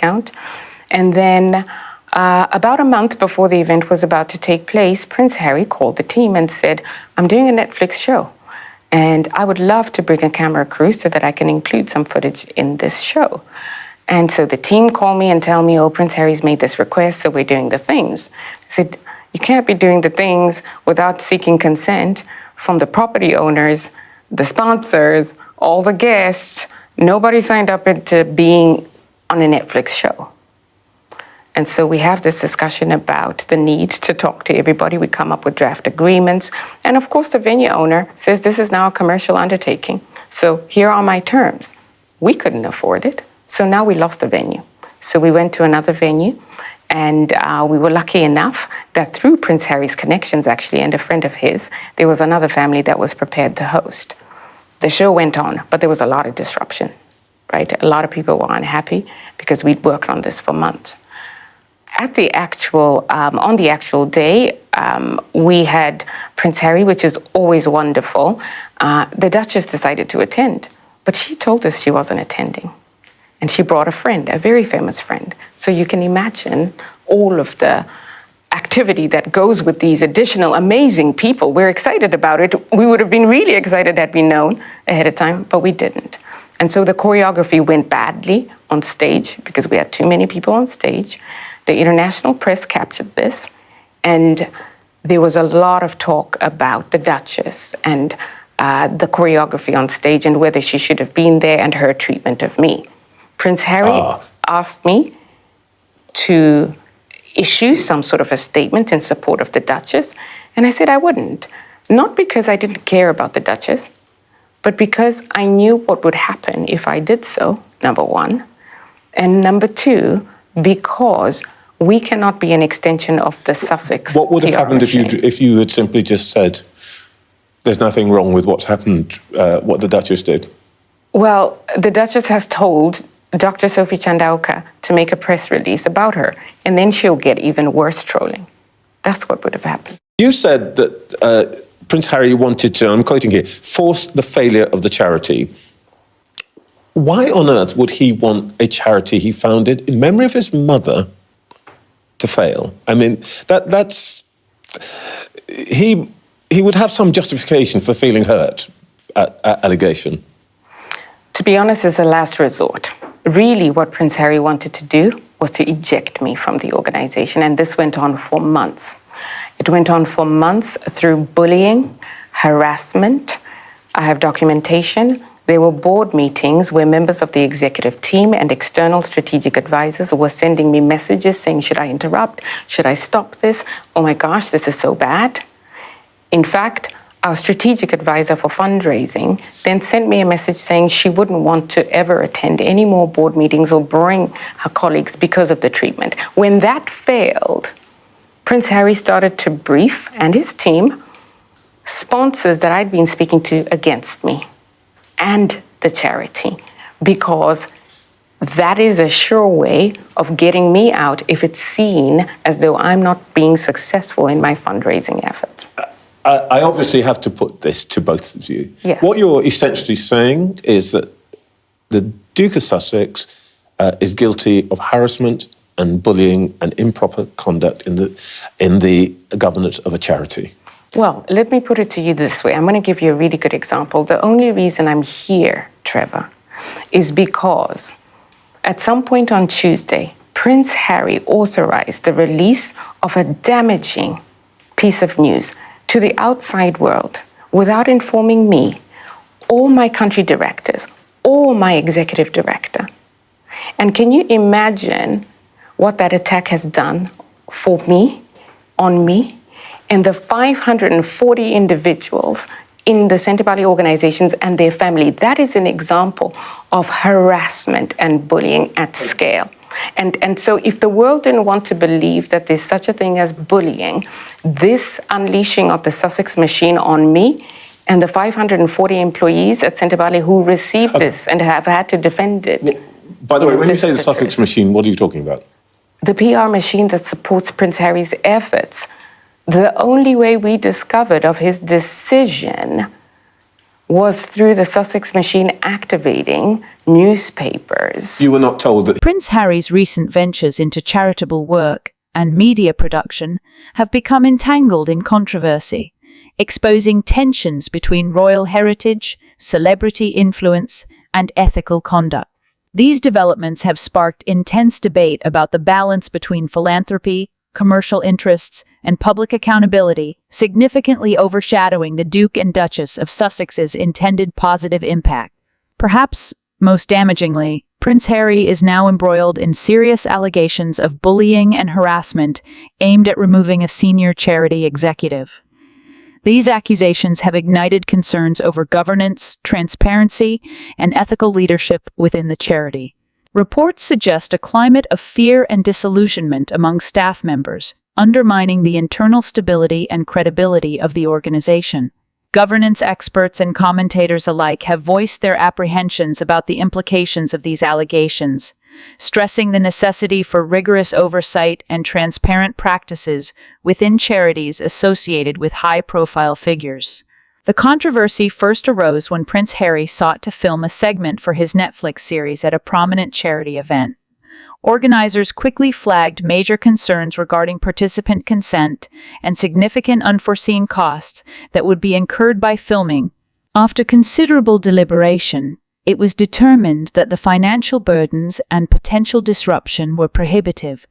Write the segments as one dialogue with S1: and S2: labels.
S1: account. And then about a month before the event was about to take place, Prince Harry called the team and said, I'm doing a Netflix show, and I would love to bring a camera crew so that I can include some footage in this show. And so the team called me and tell me, oh, Prince Harry's made this request, so we're doing the things. I said, you can't be doing the things without seeking consent from the property owners, the sponsors, all the guests. Nobody signed up into being on a Netflix show. And so we have this discussion about the need to talk to everybody. We come up with draft agreements. And of course, the venue owner says this is now a commercial undertaking. So here are my terms. We couldn't afford it. So now we lost the venue. So we went to another venue, and we were lucky enough that through Prince Harry's connections, actually, and a friend of his, there was another family that was prepared to host. The show went on, but there was a lot of disruption, right? A lot of people were unhappy because we'd worked on this for months. At the actual, on the actual day, we had Prince Harry, which is always wonderful. The Duchess decided to attend, but she told us she wasn't attending. And she brought a friend, a very famous friend. So you can imagine all of the activity that goes with these additional amazing people. We're excited about it. We would have been really excited had we known ahead of time, but we didn't. And so the choreography went badly on stage because we had too many people on stage. The international press captured this, and there was a lot of talk about the Duchess and the choreography on stage and whether she should have been there and her treatment of me. Prince Harry asked me to issue some sort of a statement in support of the Duchess, and I said I wouldn't. Not because I didn't care about the Duchess, but because I knew what would happen if I did so, number one. And number two, because we cannot be an extension of the Sussex.
S2: What would have happened if you had simply just said, there's nothing wrong with what's happened, what the Duchess did?
S1: Well, the Duchess has told Dr. Sophie Chandauka to make a press release about her, and then she'll get even worse trolling. That's what would have happened.
S2: You said that Prince Harry wanted to, I'm quoting here, force the failure of the charity. Why on earth would he want a charity he founded in memory of his mother to fail? I mean, that's... He would have some justification for feeling hurt at allegation.
S1: To be honest, it's a last resort. Really, what Prince Harry wanted to do was to eject me from the organization, and this went on for months. It went on for months through bullying, harassment. I have documentation. There were board meetings where members of the executive team and external strategic advisors were sending me messages saying, should I interrupt? Should I stop this? Oh my gosh, this is so bad. In fact, our strategic advisor for fundraising then sent me a message saying she wouldn't want to ever attend any more board meetings or bring her colleagues because of the treatment. When that failed, Prince Harry started to brief, and his team, sponsors that I'd been speaking to against me and the charity, because that is a sure way of getting me out if it's seen as though I'm not being successful in my fundraising efforts.
S2: I obviously have to put this to both of you.
S1: Yeah.
S2: What you're essentially saying is that the Duke of Sussex is guilty of harassment and bullying and improper conduct in the governance of a charity.
S1: Well, let me put it to you this way. I'm going to give you a really good example. The only reason I'm here, Trevor, is because at some point on Tuesday, Prince Harry authorized the release of a damaging piece of news to the outside world without informing me, or my country directors, or my executive director. And can you imagine what that attack has done for me, on me, and the 540 individuals in the Centre Valley organizations and their family? That is an example of harassment and bullying at scale. And so if the world didn't want to believe that there's such a thing as bullying, this unleashing of the Sussex machine on me and the 540 employees at Centre Valley who received this and have had to defend it.
S2: By the way, when you say the Sussex machine, what are you talking about?
S1: The PR machine that supports Prince Harry's efforts. The only way we discovered of his decision was through the Sussex machine activating newspapers.
S2: You were not told that.
S3: Prince Harry's recent ventures into charitable work and media production have become entangled in controversy, exposing tensions between royal heritage, celebrity influence, and ethical conduct. These developments have sparked intense debate about the balance between philanthropy, commercial interests, and public accountability, significantly overshadowing the Duke and Duchess of Sussex's intended positive impact. Perhaps most damagingly, Prince Harry is now embroiled in serious allegations of bullying and harassment aimed at removing a senior charity executive. These accusations have ignited concerns over governance, transparency, and ethical leadership within the charity. Reports suggest a climate of fear and disillusionment among staff members, undermining the internal stability and credibility of the organization. Governance experts and commentators alike have voiced their apprehensions about the implications of these allegations, stressing the necessity for rigorous oversight and transparent practices within charities associated with high-profile figures. The controversy first arose when Prince Harry sought to film a segment for his Netflix series at a prominent charity event. Organizers quickly flagged major concerns regarding participant consent and significant unforeseen costs that would be incurred by filming. After considerable deliberation, it was determined that the financial burdens and potential disruption were prohibitive,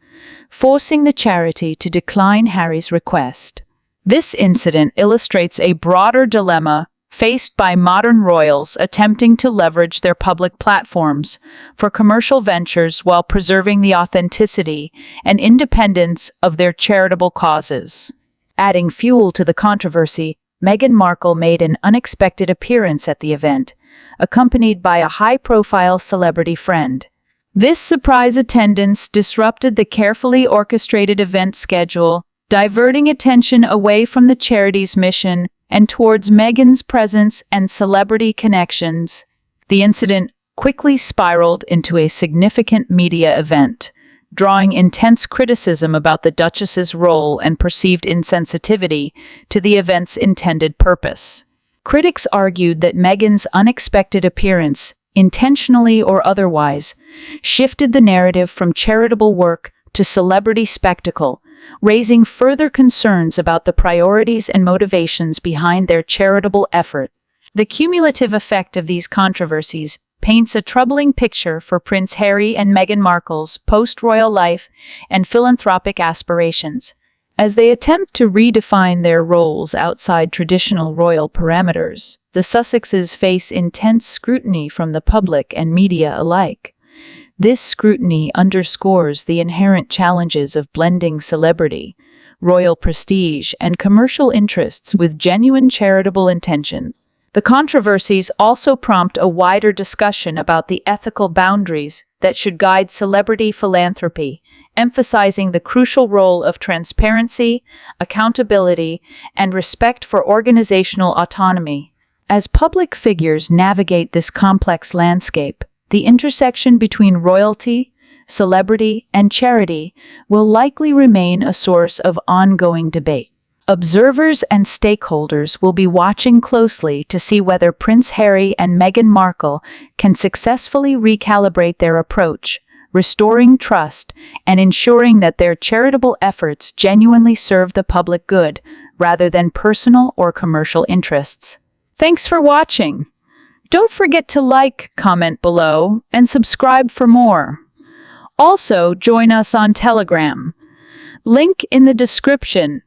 S3: forcing the charity to decline Harry's request. This incident illustrates a broader dilemma faced by modern royals attempting to leverage their public platforms for commercial ventures while preserving the authenticity and independence of their charitable causes. Adding fuel to the controversy, Meghan Markle made an unexpected appearance at the event, accompanied by a high-profile celebrity friend. This surprise attendance disrupted the carefully orchestrated event schedule, diverting attention away from the charity's mission and towards Meghan's presence and celebrity connections. The incident quickly spiraled into a significant media event, drawing intense criticism about the Duchess's role and perceived insensitivity to the event's intended purpose. Critics argued that Meghan's unexpected appearance, intentionally or otherwise, shifted the narrative from charitable work to celebrity spectacle, raising further concerns about the priorities and motivations behind their charitable effort. The cumulative effect of these controversies paints a troubling picture for Prince Harry and Meghan Markle's post-royal life and philanthropic aspirations. As they attempt to redefine their roles outside traditional royal parameters, the Sussexes face intense scrutiny from the public and media alike. This scrutiny underscores the inherent challenges of blending celebrity, royal prestige, and commercial interests with genuine charitable intentions. The controversies also prompt a wider discussion about the ethical boundaries that should guide celebrity philanthropy, emphasizing the crucial role of transparency, accountability, and respect for organizational autonomy. As public figures navigate this complex landscape, the intersection between royalty, celebrity, and charity will likely remain a source of ongoing debate. Observers and stakeholders will be watching closely to see whether Prince Harry and Meghan Markle can successfully recalibrate their approach, restoring trust and ensuring that their charitable efforts genuinely serve the public good rather than personal or commercial interests. Thanks for watching. Don't forget to like, comment below, and subscribe for more. Also, join us on Telegram. Link in the description.